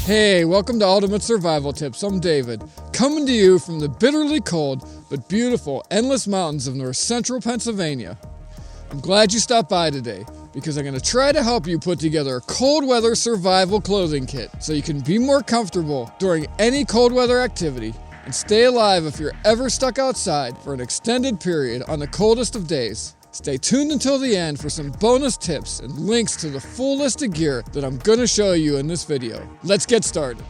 Hey, welcome to Ultimate Survival Tips. I'm David, coming to you from the bitterly cold but beautiful endless mountains of north central Pennsylvania. I'm glad you stopped by today because I'm going to try to help you put together a cold weather survival clothing kit so you can be more comfortable during any cold weather activity and stay alive if you're ever stuck outside for an extended period on the coldest of days. Stay tuned until the end for some bonus tips and links to the full list of gear that I'm going to show you in this video. Let's get started.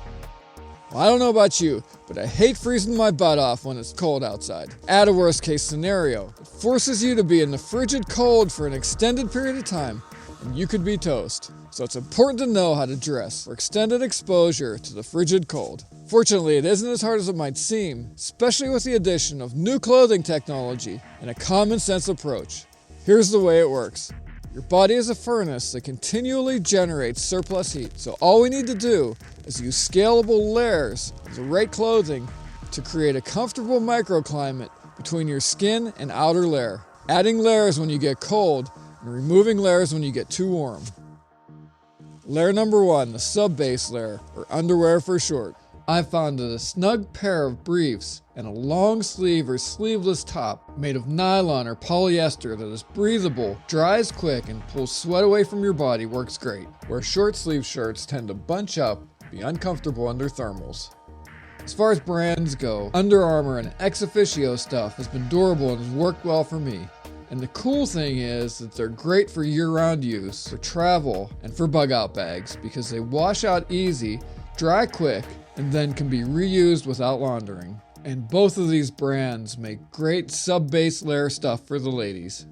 Well, I don't know about you, but I hate freezing my butt off when it's cold outside. Add a worst case scenario. It forces you to be in the frigid cold for an extended period of time, and you could be toast. So it's important to know how to dress for extended exposure to the frigid cold. Fortunately, it isn't as hard as it might seem, especially with the addition of new clothing technology and a common sense approach. Here's the way it works. Your body is a furnace that continually generates surplus heat, so all we need to do is use scalable layers of the right clothing to create a comfortable microclimate between your skin and outer layer, adding layers when you get cold and removing layers when you get too warm. Layer number 1, the sub-base layer, or underwear for short. I found that a snug pair of briefs and a long sleeve or sleeveless top made of nylon or polyester that is breathable, dries quick, and pulls sweat away from your body works great, where short sleeve shirts tend to bunch up, be uncomfortable under thermals. As far as brands go, Under Armour and Exofficio stuff has been durable and has worked well for me. And the cool thing is that they're great for year-round use, for travel, and for bug-out bags because they wash out easy, dry quick, and then can be reused without laundering. And both of these brands make great sub-base layer stuff for the ladies.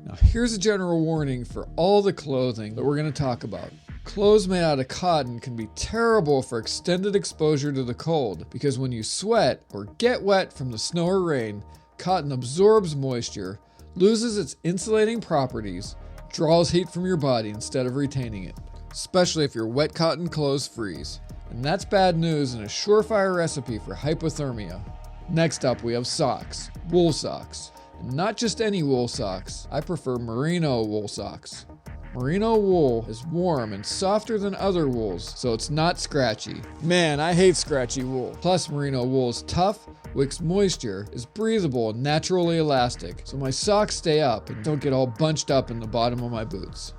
Now here's a general warning for all the clothing that we're going to talk about. Clothes made out of cotton can be terrible for extended exposure to the cold because when you sweat or get wet from the snow or rain, cotton absorbs moisture, loses its insulating properties, draws heat from your body instead of retaining it, especially if your wet cotton clothes freeze. And that's bad news and a surefire recipe for hypothermia. Next up, we have socks, wool socks. And not just any wool socks, I prefer Merino wool socks. Merino wool is warm and softer than other wools, so it's not scratchy. Man, I hate scratchy wool. Plus, Merino wool is tough, wicks moisture, is breathable and naturally elastic, so my socks stay up and don't get all bunched up in the bottom of my boots.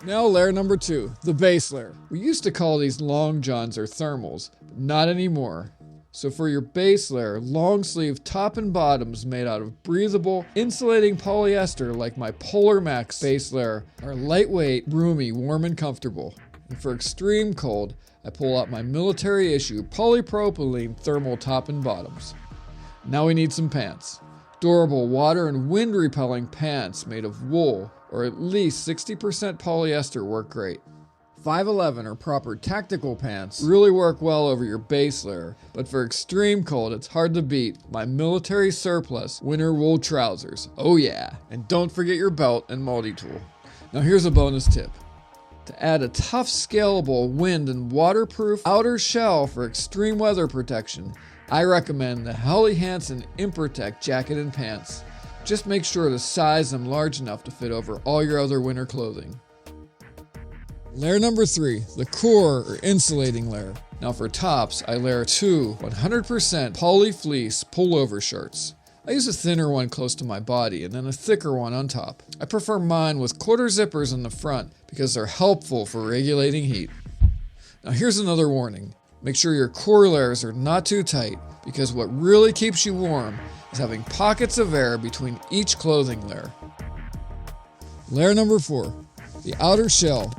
Now layer number 2, the base layer. We used to call these long johns or thermals, but not anymore. So for your base layer, long sleeve top and bottoms made out of breathable, insulating polyester like my Polar Max base layer are lightweight, roomy, warm, and comfortable. And for extreme cold, I pull out my military issue polypropylene thermal top and bottoms. Now we need some pants. Durable water and wind repelling pants made of wool or at least 60% polyester work great. 511 or proper tactical pants really work well over your base layer, but for extreme cold it's hard to beat my military surplus winter wool trousers. Oh yeah, and don't forget your belt and multi-tool. Now here's a bonus tip. To add a tough, scalable, wind and waterproof outer shell for extreme weather protection, I recommend the Helly Hansen Impertech jacket and pants. Just make sure to size them large enough to fit over all your other winter clothing. Layer number 3, the core or insulating layer. Now for tops, I layer 2 100% poly fleece pullover shirts. I use a thinner one close to my body and then a thicker one on top. I prefer mine with quarter zippers in the front because they're helpful for regulating heat. Now here's another warning. Make sure your core layers are not too tight because what really keeps you warm is having pockets of air between each clothing layer. Layer number 4, the outer shell.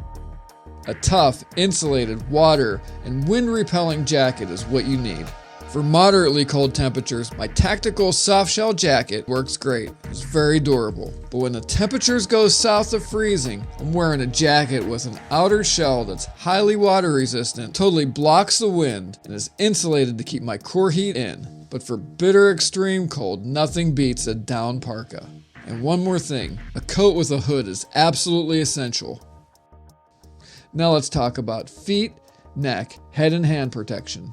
A tough, insulated, water, and wind-repelling jacket is what you need. For moderately cold temperatures, my tactical soft-shell jacket works great. It's very durable. But when the temperatures go south of freezing, I'm wearing a jacket with an outer shell that's highly water-resistant, totally blocks the wind, and is insulated to keep my core heat in. But for bitter extreme cold, nothing beats a down parka. And one more thing, a coat with a hood is absolutely essential. Now let's talk about feet, neck, head and hand protection.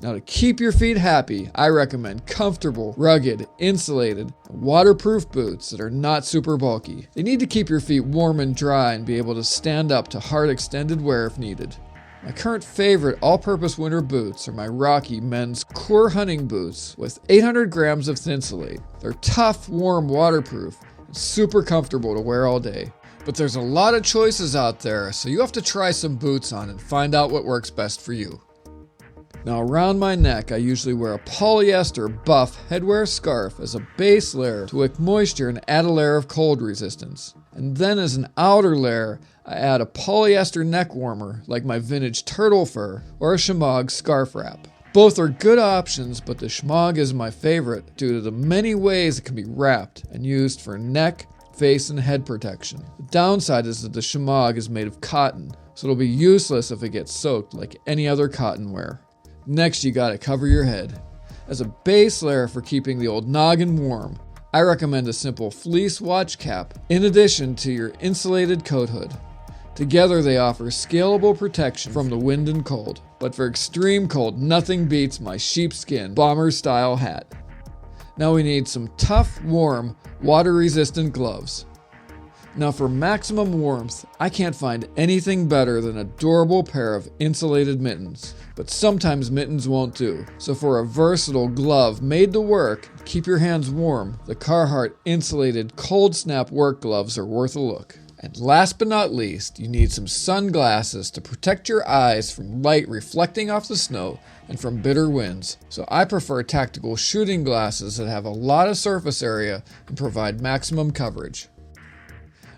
Now to keep your feet happy, I recommend comfortable, rugged, insulated, waterproof boots that are not super bulky. They need to keep your feet warm and dry and be able to stand up to hard extended wear if needed. My current favorite all-purpose winter boots are my Rocky men's Core hunting boots with 800 grams of Insulate. They're tough, warm, waterproof, and super comfortable to wear all day. But there's a lot of choices out there, so you have to try some boots on and find out what works best for you. Now around my neck, I usually wear a polyester buff headwear scarf as a base layer to wick moisture and add a layer of cold resistance. And then as an outer layer, I add a polyester neck warmer like my vintage turtle fur or a shemagh scarf wrap. Both are good options, but the shemagh is my favorite due to the many ways it can be wrapped and used for neck, face, and head protection. The downside is that the shemagh is made of cotton, so it'll be useless if it gets soaked like any other cotton wear. Next, you gotta cover your head. As a base layer for keeping the old noggin warm, I recommend a simple fleece watch cap in addition to your insulated coat hood. Together they offer scalable protection from the wind and cold, but for extreme cold, nothing beats my sheepskin bomber style hat. Now we need some tough, warm, water-resistant gloves. Now for maximum warmth, I can't find anything better than a durable pair of insulated mittens. But sometimes mittens won't do. So for a versatile glove made to work, keep your hands warm, the Carhartt insulated cold snap work gloves are worth a look. And last but not least, you need some sunglasses to protect your eyes from light reflecting off the snow and from bitter winds. So I prefer tactical shooting glasses that have a lot of surface area and provide maximum coverage.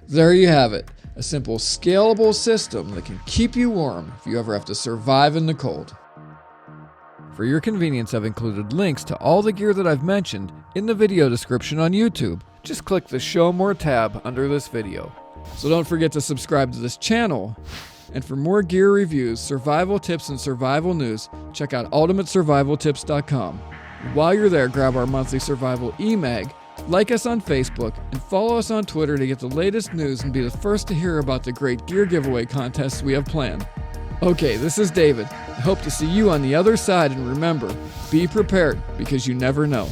There you have it, a simple scalable system that can keep you warm if you ever have to survive in the cold. For your convenience, I've included links to all the gear that I've mentioned in the video description on YouTube. Just click the Show More tab under this video. So don't forget to subscribe to this channel. And for more gear reviews, survival tips, and survival news, check out ultimatesurvivaltips.com. And while you're there, grab our monthly survival e-mag, like us on Facebook, and follow us on Twitter to get the latest news and be the first to hear about the great gear giveaway contests we have planned. Okay, this is David. I hope to see you on the other side, and remember, be prepared because you never know.